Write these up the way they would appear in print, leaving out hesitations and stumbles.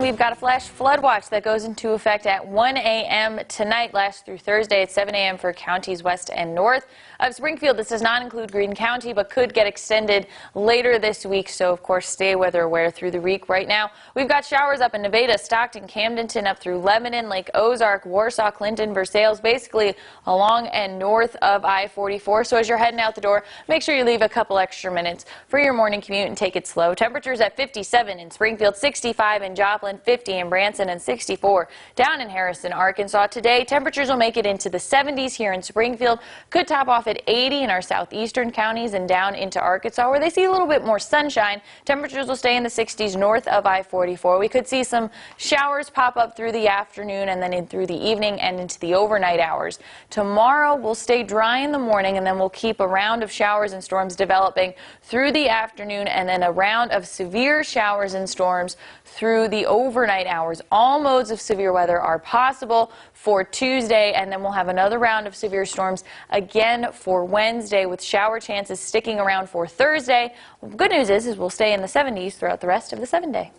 We've got a flash flood watch that goes into effect at 1 a.m. tonight, lasts through Thursday at 7 a.m. for counties west and north of Springfield. This does not include Greene County, but could get extended later this week. So, of course, stay weather aware through the week. Right now, we've got showers up in Nevada, Stockton, Camdenton, up through Lebanon, Lake Ozark, Warsaw, Clinton, Versailles, basically along and north of I-44. So as you're heading out the door, make sure you leave a couple extra minutes for your morning commute and take it slow. Temperatures at 57 in Springfield, 65 in Joplin, 50 in Branson, and 64 down in Harrison, Arkansas. Today, temperatures will make it into the 70s here in Springfield. Could top off at 80 in our southeastern counties and down into Arkansas, where they see a little bit more sunshine. Temperatures will stay in the 60s north of I-44. We could see some showers pop up through the afternoon and then in through the evening and into the overnight hours. Tomorrow will stay dry in the morning, and then we'll keep a round of showers and storms developing through the afternoon, and then a round of severe showers and storms through the overnight hours. All modes of severe weather are possible for Tuesday, and then we'll have another round of severe storms again for Wednesday, with shower chances sticking around for Thursday. Good news is we'll stay in the 70s throughout the rest of the 7-day.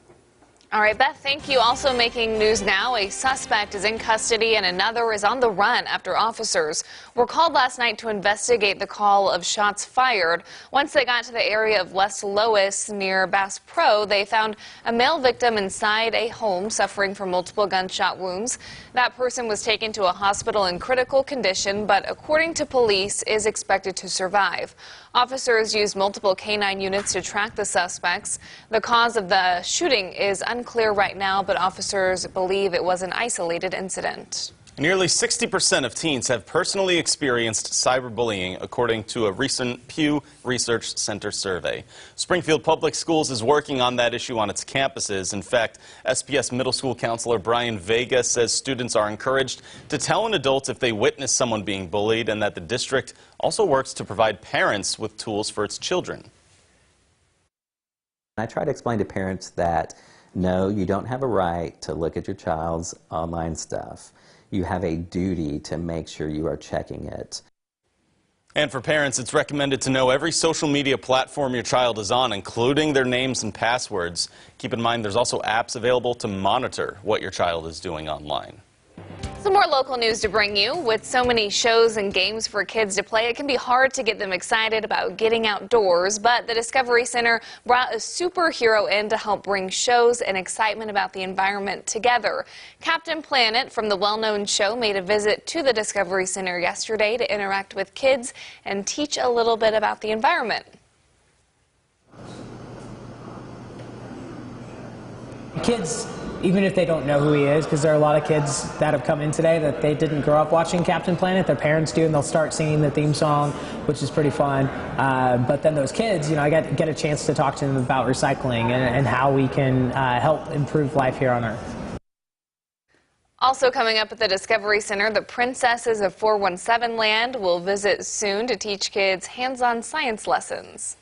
All right, Beth, thank you. Also making news now, a suspect is in custody and another is on the run after officers were called last night to investigate the call of shots fired. Once they got to the area of West Lois near Bass Pro, they found a male victim inside a home suffering from multiple gunshot wounds. That person was taken to a hospital in critical condition, but according to police, is expected to survive. Officers used multiple canine units to track the suspects. The cause of the shooting is unclear right now, but officers believe it was an isolated incident. Nearly 60% of teens have personally experienced cyberbullying, according to a recent Pew Research Center survey. Springfield Public Schools is working on that issue on its campuses. In fact, SPS Middle School counselor Brian Vega says students are encouraged to tell an adult if they witness someone being bullied, and that the district also works to provide parents with tools for its children. I try to explain to parents that no, you don't have a right to look at your child's online stuff. You have a duty to make sure you are checking it. And for parents, it's recommended to know every social media platform your child is on, including their names and passwords. Keep in mind there's also apps available to monitor what your child is doing online. Some more local news to bring you. With so many shows and games for kids to play, it can be hard to get them excited about getting outdoors, but the Discovery Center brought a superhero in to help bring shows and excitement about the environment together. Captain Planet from the well-known show made a visit to the Discovery Center yesterday to interact with kids and teach a little bit about the environment. Kids, even if they don't know who he is, because there are a lot of kids that have come in today that they didn't grow up watching Captain Planet. Their parents do, and they'll start singing the theme song, which is pretty fun. But then those kids, I get a chance to talk to them about recycling and how we can help improve life here on Earth. Also coming up at the Discovery Center, the Princesses of 417 Land will visit soon to teach kids hands-on science lessons.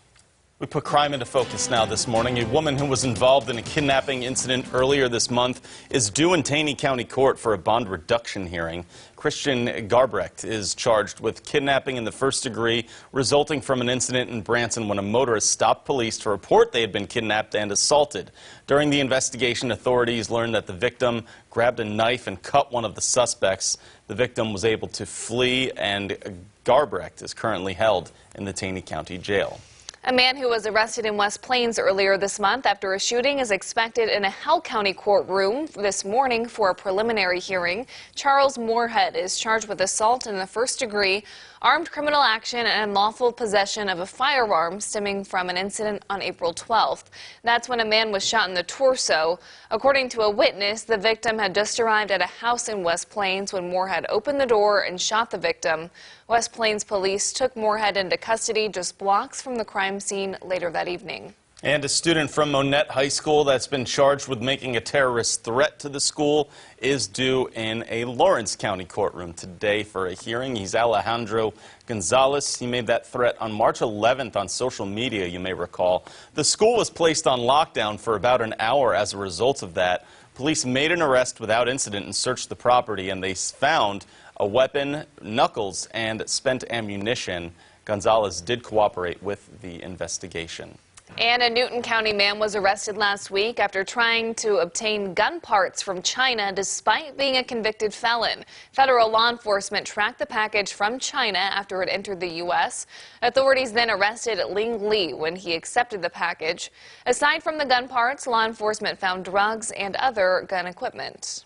We put crime into focus now this morning. A woman who was involved in a kidnapping incident earlier this month is due in Taney County Court for a bond reduction hearing. Christian Garbrecht is charged with kidnapping in the first degree, resulting from an incident in Branson when a motorist stopped police to report they had been kidnapped and assaulted. During the investigation, authorities learned that the victim grabbed a knife and cut one of the suspects. The victim was able to flee, and Garbrecht is currently held in the Taney County Jail. A man who was arrested in West Plains earlier this month after a shooting is expected in a Hell County courtroom this morning for a preliminary hearing. Charles Moorhead is charged with assault in the first degree, armed criminal action, and unlawful possession of a firearm stemming from an incident on April 12th. That's when a man was shot in the torso. According to a witness, the victim had just arrived at a house in West Plains when Moorhead opened the door and shot the victim. West Plains police took Moorhead into custody just blocks from the crime scene later that evening. And a student from Monette High School that's been charged with making a terrorist threat to the school is due in a Lawrence County courtroom today for a hearing. He's Alejandro Gonzalez. He made that threat on March 11th on social media, you may recall. The school was placed on lockdown for about an hour as a result of that. Police made an arrest without incident and searched the property, and they found a weapon, knuckles, and spent ammunition. Gonzalez did cooperate with the investigation. And a Newton County man was arrested last week after trying to obtain gun parts from China despite being a convicted felon. Federal law enforcement tracked the package from China after it entered the U.S. Authorities then arrested Ling Li when he accepted the package. Aside from the gun parts, law enforcement found drugs and other gun equipment.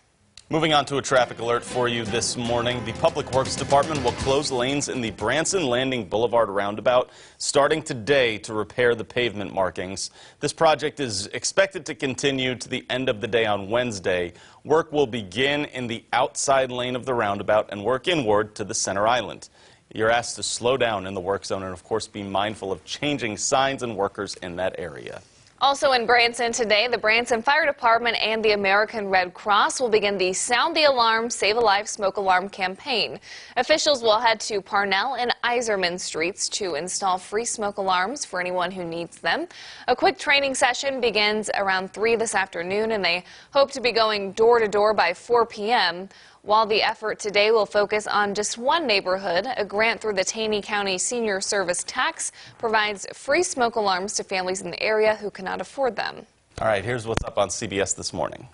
Moving on to a traffic alert for you this morning. The Public Works Department will close lanes in the Branson Landing Boulevard roundabout starting today to repair the pavement markings. This project is expected to continue to the end of the day on Wednesday. Work will begin in the outside lane of the roundabout and work inward to the center island. You're asked to slow down in the work zone and, of course, be mindful of changing signs and workers in that area. Also in Branson today, the Branson Fire Department and the American Red Cross will begin the Sound the Alarm, Save a Life Smoke Alarm campaign. Officials will head to Parnell and Iserman streets to install free smoke alarms for anyone who needs them. A quick training session begins around 3 this afternoon, and they hope to be going door to door by 4 p.m. While the effort today will focus on just one neighborhood, a grant through the Taney County Senior Service Tax provides free smoke alarms to families in the area who cannot afford them. All right, here's what's up on CBS This Morning.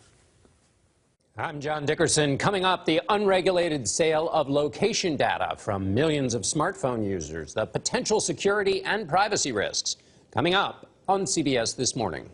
I'm John Dickerson. Coming up, the unregulated sale of location data from millions of smartphone users, the potential security and privacy risks. Coming up on CBS This Morning.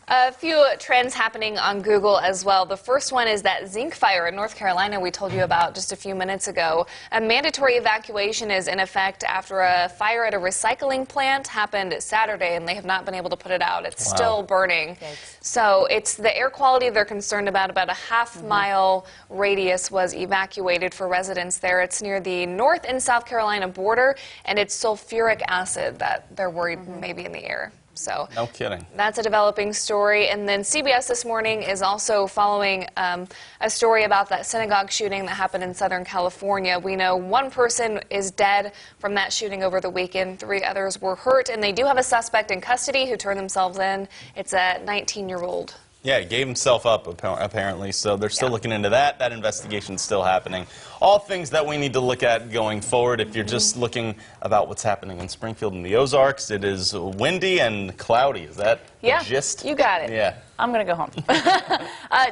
A few trends happening on Google as well. The first one is that zinc fire in North Carolina we told you about just a few minutes ago. A mandatory evacuation is in effect after a fire at a recycling plant happened Saturday, and they have not been able to put it out. It's still burning. Thanks. So it's the air quality they're concerned about. About a half-mile radius was evacuated for residents there. It's near the North and South Carolina border, and it's sulfuric acid that they're worried may be in the air. So no kidding. That's a developing story. And then CBS This Morning is also following a story about that synagogue shooting that happened in Southern California. We know one person is dead from that shooting over the weekend. 3 others were hurt, and they do have a suspect in custody who turned themselves in. It's a 19-year-old. Yeah, he gave himself up, apparently, so they're still looking into that. That investigation's still happening. All things that we need to look at going forward. If you're just looking about what's happening in Springfield and the Ozarks, it is windy and cloudy. Is that the gist? You got it. Yeah. I'm going to go home.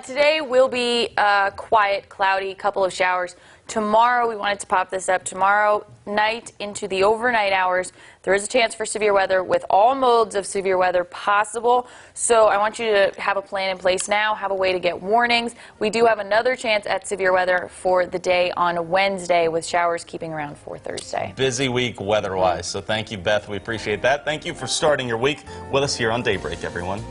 Today will be quiet, cloudy, couple of showers. Tomorrow, we wanted to pop this up. Tomorrow night into the overnight hours, there is a chance for severe weather with all modes of severe weather possible. So I want you to have a plan in place now, have a way to get warnings. We do have another chance at severe weather for the day on Wednesday with showers keeping around for Thursday. Busy week weather-wise, so thank you, Beth. We appreciate that. Thank you for starting your week with us here on Daybreak, everyone.